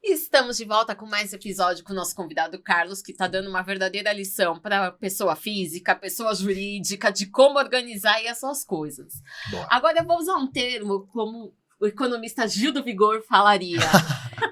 Estamos de volta com mais episódio com o nosso convidado Carlos, que está dando uma verdadeira lição para pessoa física, pessoa jurídica, de como organizar aí as suas coisas. Boa. Agora eu vou usar um termo como o economista Gil do Vigor falaria.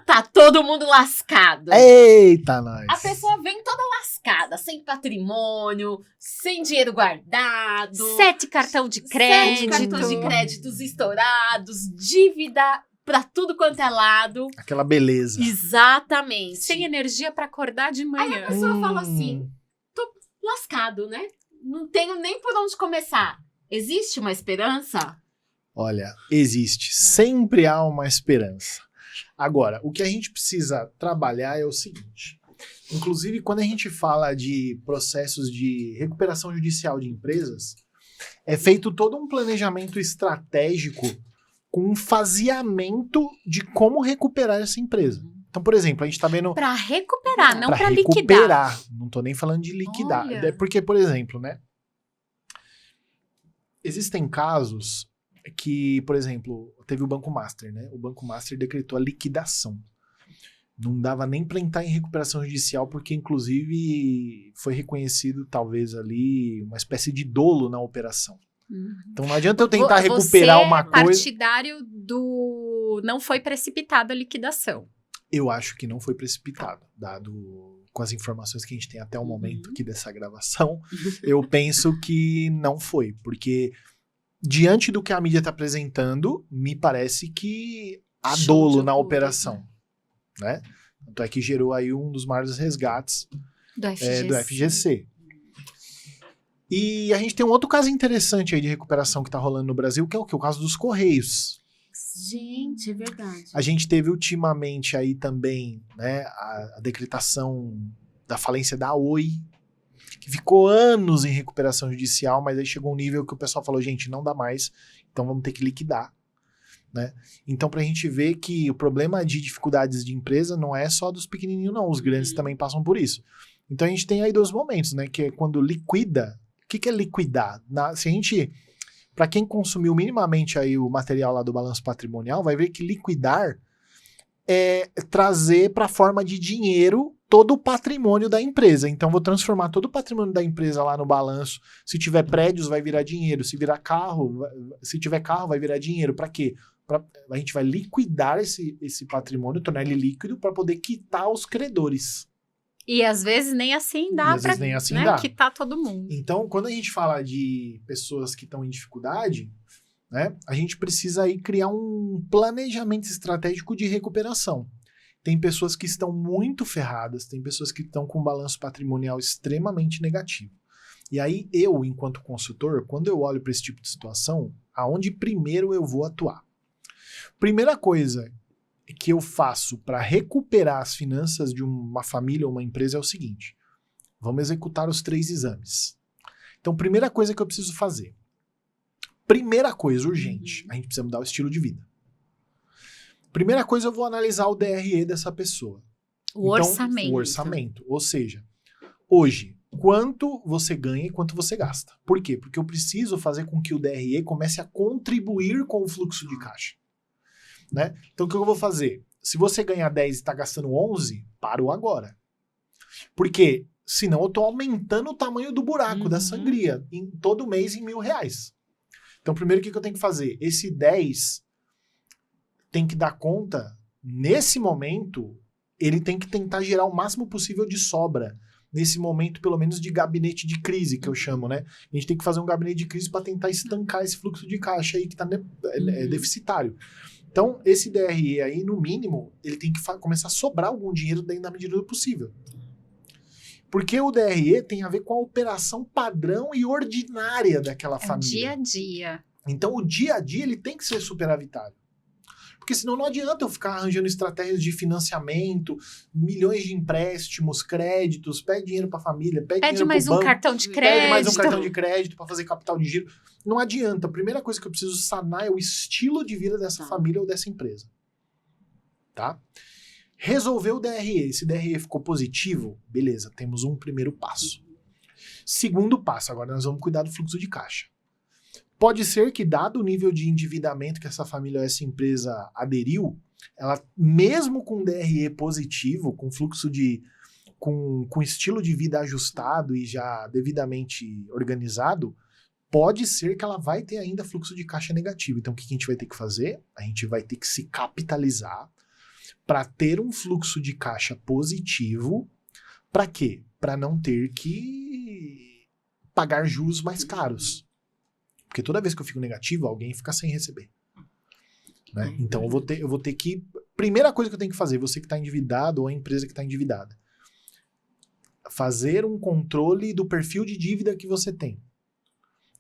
Tá todo mundo lascado. Eita, nós! A pessoa vem toda lascada, sem patrimônio, sem dinheiro guardado. 7 cartão de crédito. 7 cartões de créditos estourados, dívida pra tudo quanto é lado. Aquela beleza. Exatamente. Sem energia pra acordar de Aí manhã. a pessoa fala assim, tô lascado, né? Não tenho nem por onde começar. Existe uma esperança? Olha, existe. Sempre há uma esperança. Agora, o que a gente precisa trabalhar é o seguinte. Inclusive, quando a gente fala de processos de recuperação judicial de empresas, é feito todo um planejamento estratégico com um faseamento de como recuperar essa empresa. Então, por exemplo, a gente tá vendo... Pra recuperar, não pra liquidar. recuperar. Não tô nem falando de liquidar. Olha. É porque, por exemplo, né? Existem casos que, por exemplo, teve o Banco Master, né? O Banco Master decretou a liquidação. Não dava nem pra entrar em recuperação judicial, porque, inclusive, foi reconhecido, talvez, ali, uma espécie de dolo na operação. Então não adianta eu tentar recuperar uma coisa... Você é partidário do... Não foi precipitada a liquidação. Eu acho que não foi precipitado, dado com as informações que a gente tem até o momento aqui dessa gravação. Eu penso que não foi, porque diante do que a mídia está apresentando, me parece que há dolo na operação, né? Tanto é que gerou aí um dos maiores resgates do FGC. E a gente tem um outro caso interessante aí de recuperação que está rolando no Brasil, que é o quê? O caso dos Correios. Gente, é verdade. A gente teve ultimamente aí também, né, a decretação da falência da Oi, que ficou anos em recuperação judicial, mas aí chegou um nível que o pessoal falou, gente, não dá mais, então vamos ter que liquidar, né? Então, pra gente ver que o problema de dificuldades de empresa não é só dos pequenininhos, não, os grandes também passam por isso. Então a gente tem aí dois momentos, né, que é quando liquida. O que é liquidar? Se a gente, para quem consumiu minimamente aí o material lá do balanço patrimonial, vai ver que liquidar é trazer para a forma de dinheiro todo o patrimônio da empresa. Então, vou transformar todo o patrimônio da empresa lá no balanço. Se tiver prédios, vai virar dinheiro. Se tiver carro, vai virar dinheiro. Para quê? A gente vai liquidar esse patrimônio, tornar ele líquido para poder quitar os credores. E às vezes nem assim dá pra quitar todo mundo. Então, quando a gente fala de pessoas que estão em dificuldade, né, a gente precisa aí criar um planejamento estratégico de recuperação. Tem pessoas que estão muito ferradas, tem pessoas que estão com um balanço patrimonial extremamente negativo. E aí eu, enquanto consultor, quando eu olho para esse tipo de situação, aonde primeiro eu vou atuar? Primeira coisa que eu faço para recuperar as finanças de uma família ou uma empresa é o seguinte: vamos executar os 3 exames. Então, primeira coisa que eu preciso fazer. Primeira coisa, urgente, a gente precisa mudar o estilo de vida. Primeira coisa, eu vou analisar o DRE dessa pessoa. O orçamento. Ou seja, hoje, quanto você ganha e quanto você gasta. Por quê? Porque eu preciso fazer com que o DRE comece a contribuir com o fluxo de caixa. Né? Então, o que eu vou fazer? Se você ganhar 10 e está gastando 11, parou agora. Porque, senão eu estou aumentando o tamanho do buraco da sangria todo mês em R$1.000. Então, primeiro, o que eu tenho que fazer? Esse 10 tem que dar conta, nesse momento, ele tem que tentar gerar o máximo possível de sobra. Nesse momento, pelo menos, de gabinete de crise, que eu chamo, né? A gente tem que fazer um gabinete de crise para tentar estancar esse fluxo de caixa aí que está deficitário. Então, esse DRE aí, no mínimo, ele tem que começar a sobrar algum dinheiro dentro da medida do possível. Porque o DRE tem a ver com a operação padrão e ordinária daquela família. Dia a dia. Então, o dia a dia, ele tem que ser superavitário. Porque senão não adianta eu ficar arranjando estratégias de financiamento, milhões de empréstimos, créditos, pede dinheiro para a família, pede mais um cartão de crédito. Pede mais um cartão de crédito para fazer capital de giro. Não adianta. A primeira coisa que eu preciso sanar é o estilo de vida dessa família ou dessa empresa. tá? Resolveu o DRE. Esse DRE ficou positivo? Beleza, temos um primeiro passo. Segundo passo, agora nós vamos cuidar do fluxo de caixa. Pode ser que, dado o nível de endividamento que essa família ou essa empresa aderiu, ela, mesmo com DRE positivo, com fluxo com estilo de vida ajustado e já devidamente organizado, pode ser que ela vai ter ainda fluxo de caixa negativo. Então, o que a gente vai ter que fazer? A gente vai ter que se capitalizar para ter um fluxo de caixa positivo. Para quê? Para não ter que pagar juros mais caros. Porque toda vez que eu fico negativo, alguém fica sem receber. Né? Então, eu vou ter que... Primeira coisa que eu tenho que fazer, você que está endividado ou a empresa que está endividada, fazer um controle do perfil de dívida que você tem.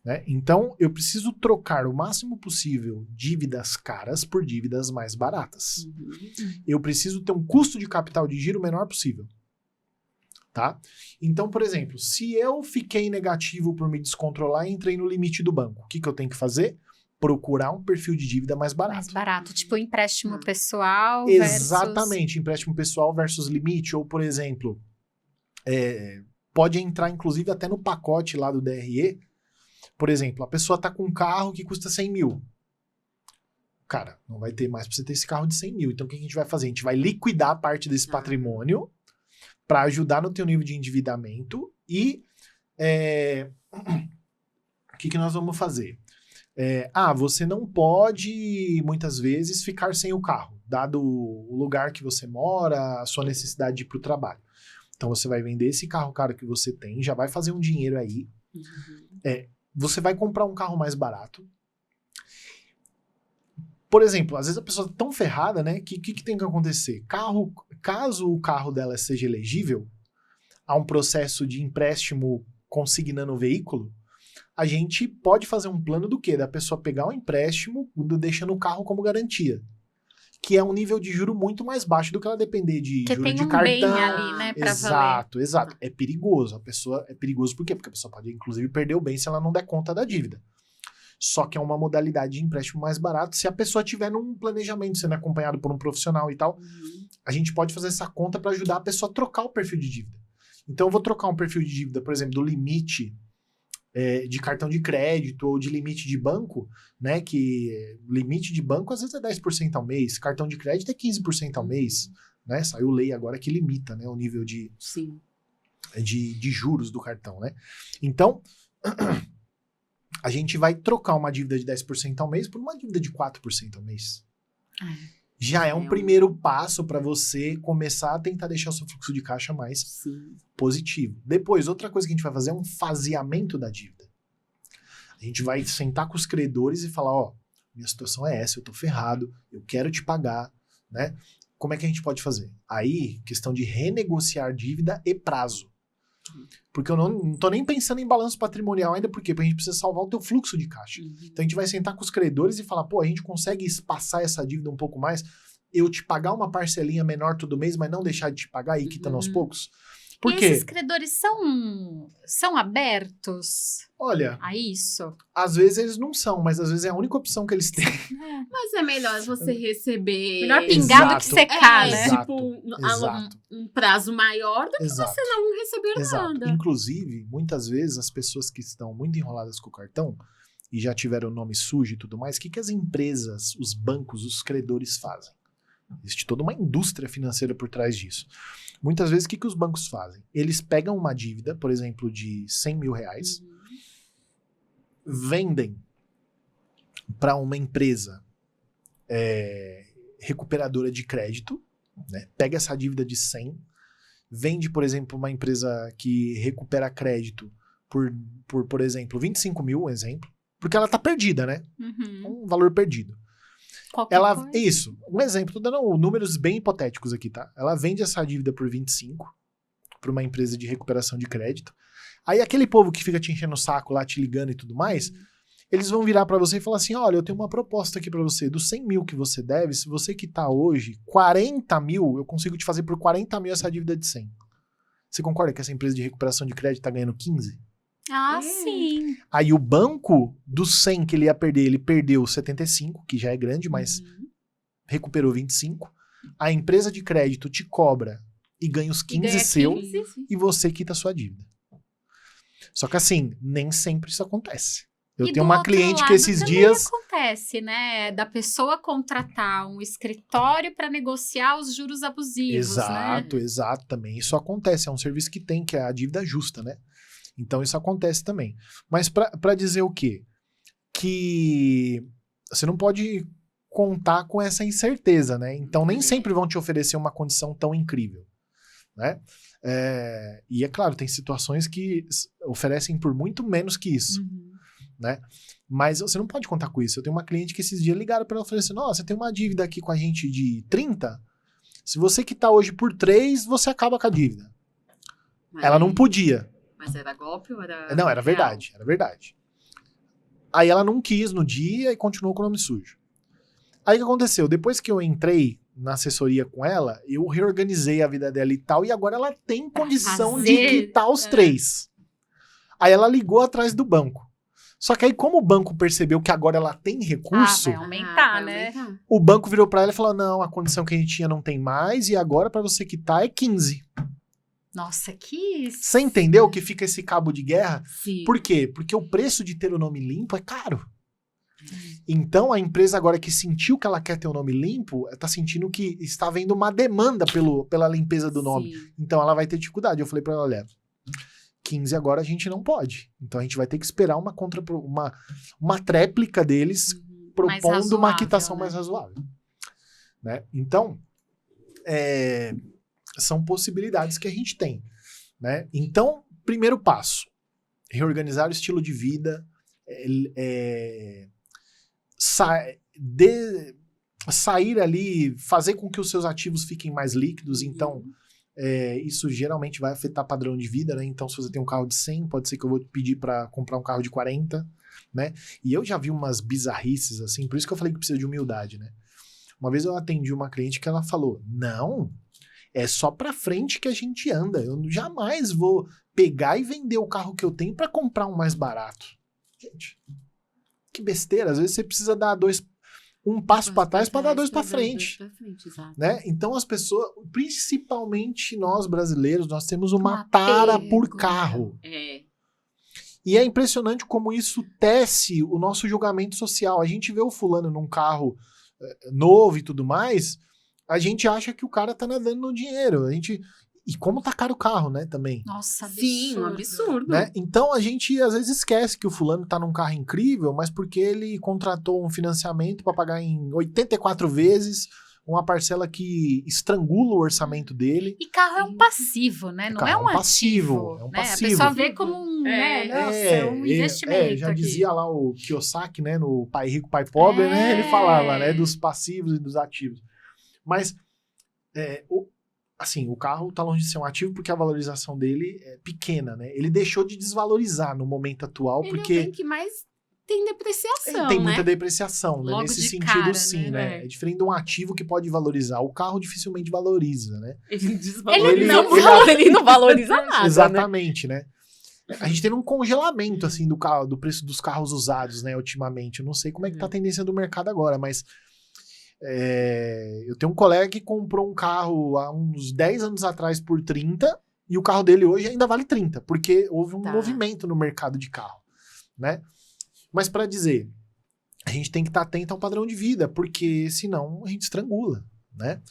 Né? Então, eu preciso trocar o máximo possível dívidas caras por dívidas mais baratas. Eu preciso ter um custo de capital de giro menor possível. Tá? Então, por exemplo, se eu fiquei negativo por me descontrolar e entrei no limite do banco, o que eu tenho que fazer? Procurar um perfil de dívida mais barato. Mais barato, tipo empréstimo pessoal Exatamente, empréstimo pessoal versus limite, ou por exemplo, pode entrar inclusive até no pacote lá do DRE. Por exemplo, a pessoa tá com um carro que custa 100 mil. Cara, não vai ter mais pra você ter esse carro de 100 mil. Então o que a gente vai fazer? A gente vai liquidar parte desse patrimônio para ajudar no teu nível de endividamento e o que nós vamos fazer? Você não pode, muitas vezes, ficar sem o carro, dado o lugar que você mora, a sua necessidade de ir para o trabalho. Então, você vai vender esse carro caro que você tem, já vai fazer um dinheiro aí. Você vai comprar um carro mais barato. Por exemplo, às vezes a pessoa tá tão ferrada, né, que tem que acontecer? Caso o carro dela seja elegível, há um processo de empréstimo consignando o veículo, a gente pode fazer um plano do quê? Da pessoa pegar um empréstimo, deixando o carro como garantia. Que é um nível de juro muito mais baixo do que ela depender de juro de cartão. Bem ali, né, pra exato, valer. Exato. É perigoso. É perigoso por quê? Porque a pessoa pode, inclusive, perder o bem se ela não der conta da dívida. Só que é uma modalidade de empréstimo mais barato se a pessoa tiver num planejamento, sendo acompanhado por um profissional e tal. A gente pode fazer essa conta para ajudar a pessoa a trocar o perfil de dívida. Então, eu vou trocar um perfil de dívida, por exemplo, do limite de cartão de crédito ou de limite de banco, né? Que limite de banco às vezes é 10% ao mês, cartão de crédito é 15% ao mês, né? Saiu lei agora que limita, né, o nível de juros do cartão, né? Então, a gente vai trocar uma dívida de 10% ao mês por uma dívida de 4% ao mês. Já é um primeiro passo para você começar a tentar deixar o seu fluxo de caixa mais positivo. Depois, outra coisa que a gente vai fazer é um faseamento da dívida. A gente vai sentar com os credores e falar, minha situação é essa, eu tô ferrado, eu quero te pagar, né? Como é que a gente pode fazer? Aí, questão de renegociar dívida e prazo. Porque eu não tô nem pensando em balanço patrimonial ainda, porque a gente precisa salvar o teu fluxo de caixa. Então a gente vai sentar com os credores e falar, a gente consegue espaçar essa dívida um pouco mais, eu te pagar uma parcelinha menor todo mês, mas não deixar de te pagar e quitando aos poucos? Por quê? E esses credores são abertos? Olha, a isso? Às vezes eles não são, mas às vezes é a única opção que eles têm. Mas é melhor você receber... Melhor pingar do que secar, né? Um prazo maior do que você não receber nada. Inclusive, muitas vezes as pessoas que estão muito enroladas com o cartão e já tiveram o nome sujo e tudo mais, o que as empresas, os bancos, os credores fazem? Existe toda uma indústria financeira por trás disso. Muitas vezes, o que os bancos fazem? Eles pegam uma dívida, por exemplo, de 100 mil reais, vendem para uma empresa recuperadora de crédito, né? Pega essa dívida de 100, vende, por exemplo, uma empresa que recupera crédito por exemplo, 25 mil, um exemplo, porque ela está perdida, né? Um valor perdido. Isso, um exemplo, tô dando números bem hipotéticos aqui, tá? Ela vende essa dívida por 25 para uma empresa de recuperação de crédito. Aí aquele povo que fica te enchendo o saco lá, te ligando e tudo mais, eles vão virar para você e falar assim, olha, eu tenho uma proposta aqui para você, dos 100 mil que você deve, se você quitar hoje 40 mil, eu consigo te fazer por 40 mil essa dívida de 100. Você concorda que essa empresa de recuperação de crédito tá ganhando 15? Sim. Aí o banco, dos 100 que ele ia perder, ele perdeu 75, que já é grande, mas recuperou 25. a empresa de crédito te cobra e ganha os 15 seu e você quita a sua dívida. Só que assim, nem sempre isso acontece. Eu tenho uma cliente que esses dias... acontece, né? Da pessoa contratar um escritório para negociar os juros abusivos, Exato, né? exato, também. Isso acontece, é um serviço que tem, que é a dívida justa, né? Então isso acontece também. Mas para dizer o quê? Que você não pode contar com essa incerteza, né? Então nem sempre vão te oferecer uma condição tão incrível, né? E é claro, tem situações que oferecem por muito menos que isso. Né? Mas você não pode contar com isso. Eu tenho uma cliente que esses dias ligaram para ela e falaram assim, nossa, você tem uma dívida aqui com a gente de 30, se você quitar hoje por 3, você acaba com a dívida. Mas ela não podia. Mas era golpe ou era... Não, era verdade, era verdade. Aí ela não quis no dia e continuou com o nome sujo. Aí o que aconteceu? Depois que eu entrei na assessoria com ela, eu reorganizei a vida dela e tal, e agora ela tem condição de quitar os 3. Aí ela ligou atrás do banco. Só que aí, como o banco percebeu que agora ela tem recurso... vai aumentar, né? O banco virou pra ela e falou, não, a condição que a gente tinha não tem mais, e agora pra você quitar é 15. Nossa, que... Você entendeu que fica esse cabo de guerra? Sim. Por quê? Porque o preço de ter o nome limpo é caro. Então, a empresa agora que sentiu que ela quer ter o nome limpo, tá sentindo que está havendo uma demanda pela limpeza do nome. Sim. Então, ela vai ter dificuldade. Eu falei pra ela, olha... 15 agora a gente não pode. Então a gente vai ter que esperar uma tréplica deles propondo uma quitação mais razoável. Né? Então, são possibilidades que a gente tem. Né? Então, primeiro passo, reorganizar o estilo de vida, sair ali, fazer com que os seus ativos fiquem mais líquidos. Então, isso geralmente vai afetar padrão de vida, né? Então, se você tem um carro de 100, pode ser que eu vou te pedir para comprar um carro de 40, né? E eu já vi umas bizarrices, assim, por isso que eu falei que precisa de humildade, né? Uma vez eu atendi uma cliente que ela falou, não, é só pra frente que a gente anda, eu jamais vou pegar e vender o carro que eu tenho para comprar um mais barato. Gente, que besteira, às vezes você precisa dar um passo para trás para dar 2 para frente. Né? Então as pessoas, principalmente nós brasileiros, nós temos uma tara por carro. E é impressionante como isso tece o nosso julgamento social. A gente vê o fulano num carro novo e tudo mais, a gente acha que o cara tá nadando no dinheiro. E como tá caro o carro, né, também. Nossa, absurdo. Sim, um absurdo. Né? Então a gente às vezes esquece que o fulano tá num carro incrível, mas porque ele contratou um financiamento para pagar em 84 vezes uma parcela que estrangula o orçamento dele. E carro é um passivo, né? Não é um passivo. É um né? passivo. A pessoa vê como um, um investimento. Já dizia lá o Kiyosaki, né, no Pai Rico, Pai Pobre, né? Ele falava, né, dos passivos e dos ativos. Mas assim, o carro tá longe de ser um ativo porque a valorização dele é pequena, né? Ele deixou de desvalorizar no momento atual porque... Ele é o bem que mais tem depreciação, ele tem muita depreciação, né? Logo Nesse de sentido, cara, sim, né? né? É diferente de um ativo que pode valorizar. O carro dificilmente valoriza, né? Ele desvaloriza. Ele não valoriza nada, exatamente, né? A gente tem um congelamento, assim, do preço dos carros usados, né, ultimamente. Eu não sei como é que tá a tendência do mercado agora, mas... eu tenho um colega que comprou um carro há uns 10 anos atrás por 30 e o carro dele hoje ainda vale 30, porque houve um movimento no mercado de carro, né? Mas para dizer, a gente tem que estar atento ao padrão de vida, porque senão a gente estrangula, né?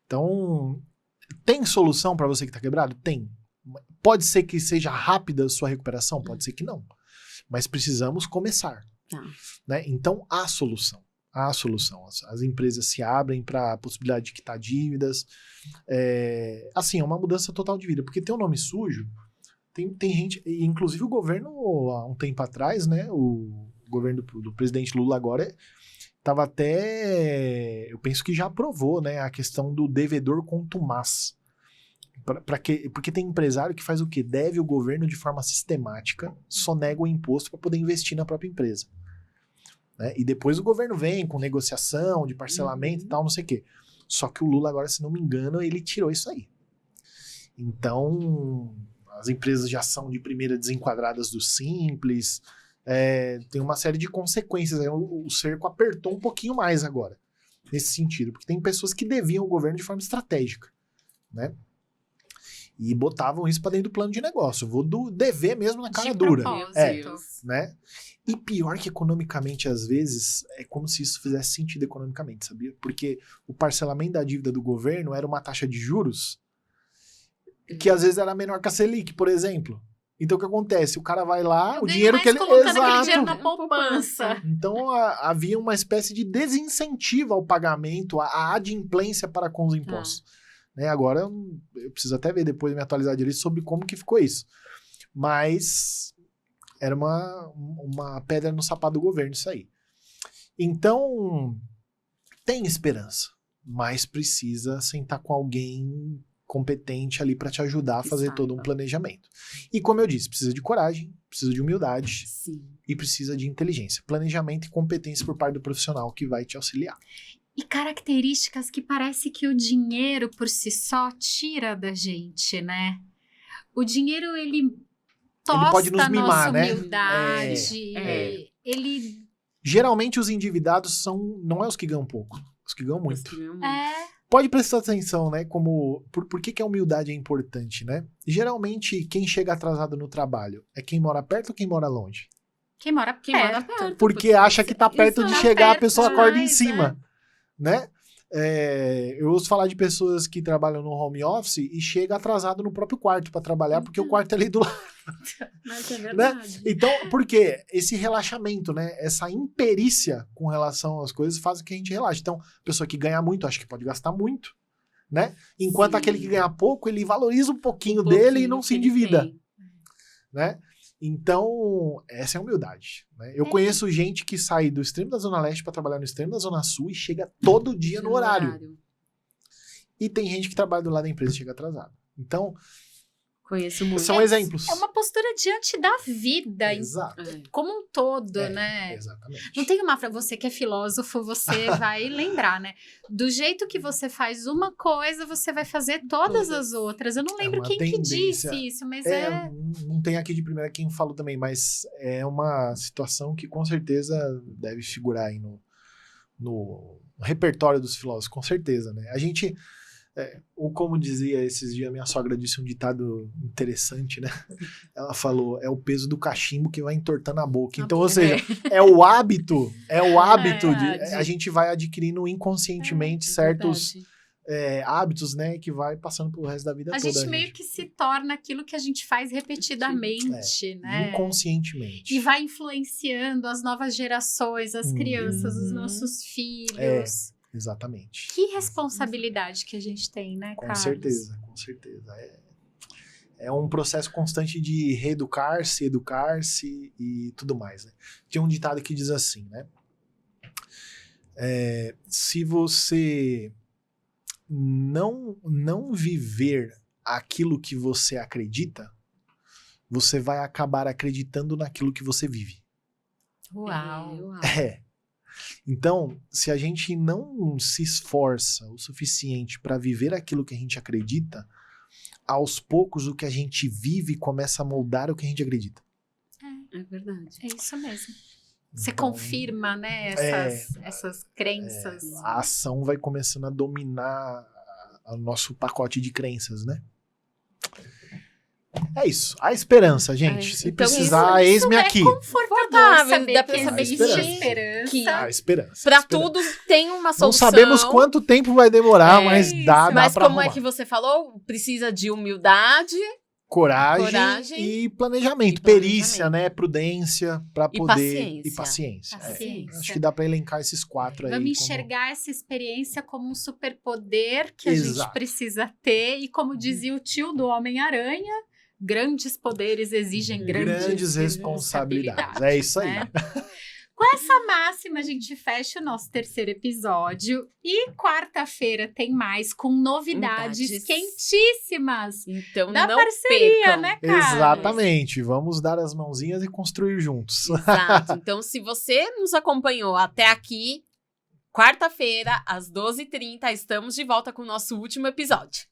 Então, tem solução para você que tá quebrado? Tem. Pode ser que seja rápida a sua recuperação? Pode ser que não. Mas precisamos começar, né? Então, há solução. Há solução. As empresas se abrem para a possibilidade de quitar dívidas. Assim, é uma mudança total de vida. Porque tem um nome sujo, tem gente... Inclusive o governo, há um tempo atrás, né? O governo do presidente Lula agora estava até... Eu penso que já aprovou, né? A questão do devedor contumaz. Porque tem empresário que faz o quê? Deve o governo de forma sistemática, só nega o imposto para poder investir na própria empresa. Né? E depois o governo vem com negociação de parcelamento e tal, não sei o quê. Só que o Lula agora, se não me engano, ele tirou isso aí. Então, as empresas já são de primeira desenquadradas do Simples, tem uma série de consequências. O cerco apertou um pouquinho mais agora. nesse sentido. Porque tem pessoas que deviam o governo de forma estratégica, né? E botavam isso para dentro do plano de negócio. Vou dever mesmo na cara dura. Né? E pior que economicamente, às vezes, é como se isso fizesse sentido economicamente, sabia? Porque o parcelamento da dívida do governo era uma taxa de juros que às vezes era menor que a Selic, por exemplo. Então o que acontece? O cara vai lá, o dinheiro que ele... colocando aquele dinheiro na poupança. Então havia uma espécie de desincentivo ao pagamento, a adimplência para com os impostos. Né? Agora eu preciso até ver depois me atualizar direito sobre como que ficou isso. Mas era uma pedra no sapato do governo isso aí. Então tem esperança, mas precisa sentar com alguém competente ali para te ajudar a fazer todo um planejamento. E como eu disse, precisa de coragem, precisa de humildade. Sim. E precisa de inteligência, planejamento e competência por parte do profissional que vai te auxiliar. E características que parece que o dinheiro por si só tira da gente, né? O dinheiro, ele tosta pode nos mimar, a nossa né? humildade. Ele... Geralmente os endividados não é os que ganham pouco, os que ganham muito. Pode prestar atenção, né? Como, por que a humildade é importante, né? Geralmente, quem chega atrasado no trabalho é quem mora perto ou quem mora longe? Quem mora perto. Porque acha que tá perto de chegar, a pessoa acorda em cima, né? Eu ouço falar de pessoas que trabalham no home office e chega atrasado no próprio quarto para trabalhar, porque o quarto é ali do lado. Mas é verdade. Né? Então, por quê? Esse relaxamento, né? Essa imperícia com relação às coisas faz com que a gente relaxe. Então, a pessoa que ganha muito, acha que pode gastar muito, né? Enquanto aquele que ganha pouco, ele valoriza um pouquinho dele e não se endivida, né? Então, essa é a humildade, né? Eu conheço gente que sai do extremo da Zona Leste para trabalhar no extremo da Zona Sul e chega todo dia no horário. E tem gente que trabalha do lado da empresa e chega atrasado. Então, conheço muito. São exemplos. É uma postura diante da vida, Exato. como um todo, né? Exatamente. Não tem uma frase, você que é filósofo, você vai lembrar, né? Do jeito que você faz uma coisa, você vai fazer todas as outras. Eu não lembro quem que disse isso, mas Não tem aqui de primeira quem falou também, mas é uma situação que com certeza deve figurar aí no repertório dos filósofos, com certeza, né? A gente... ou como dizia esses dias, minha sogra disse um ditado interessante, né? Ela falou, é o peso do cachimbo que vai entortando a boca. Então, ou seja, é o hábito de... A gente vai adquirindo inconscientemente certos hábitos, né? Que vai passando pro resto da vida toda. A gente meio que se torna aquilo que a gente faz repetidamente, né? Inconscientemente. E vai influenciando as novas gerações, as crianças, os nossos filhos. Exatamente. Que responsabilidade que a gente tem, né, Carlos? Com certeza. É um processo constante de reeducar-se, educar-se e tudo mais, né? Tem um ditado que diz assim, né? Se você não viver aquilo que você acredita, você vai acabar acreditando naquilo que você vive. Uau! Então, se a gente não se esforça o suficiente para viver aquilo que a gente acredita, aos poucos o que a gente vive começa a moldar o que a gente acredita. É verdade. É isso mesmo. Você Então, confirma, né, essas crenças. A ação vai começando a dominar o nosso pacote de crenças, né? É isso. A esperança, gente. Se então precisar, eisme aqui. É confortável saber dá que pra saber existe que A esperança. pra tudo tem uma solução. Não sabemos quanto tempo vai demorar, mas dá Mas pra como arrumar. é que você falou? Precisa de humildade Coragem e planejamento. Perícia, né? Prudência para poder... E paciência. Paciência. Acho que dá para elencar esses 4 aí. Vamos enxergar essa experiência como um superpoder que a gente Exato. precisa ter. E como dizia o tio do Homem-Aranha, grandes poderes exigem grandes responsabilidades. É isso aí. Né? Com essa máxima, a gente fecha o nosso 3º episódio. E quarta-feira tem mais, com novidades quentíssimas. Então da não parceria, percam. né, Carlos? Exatamente. Vamos dar as mãozinhas e construir juntos. Exato. Então, se você nos acompanhou até aqui, quarta-feira, às 12h30, estamos de volta com o nosso último episódio.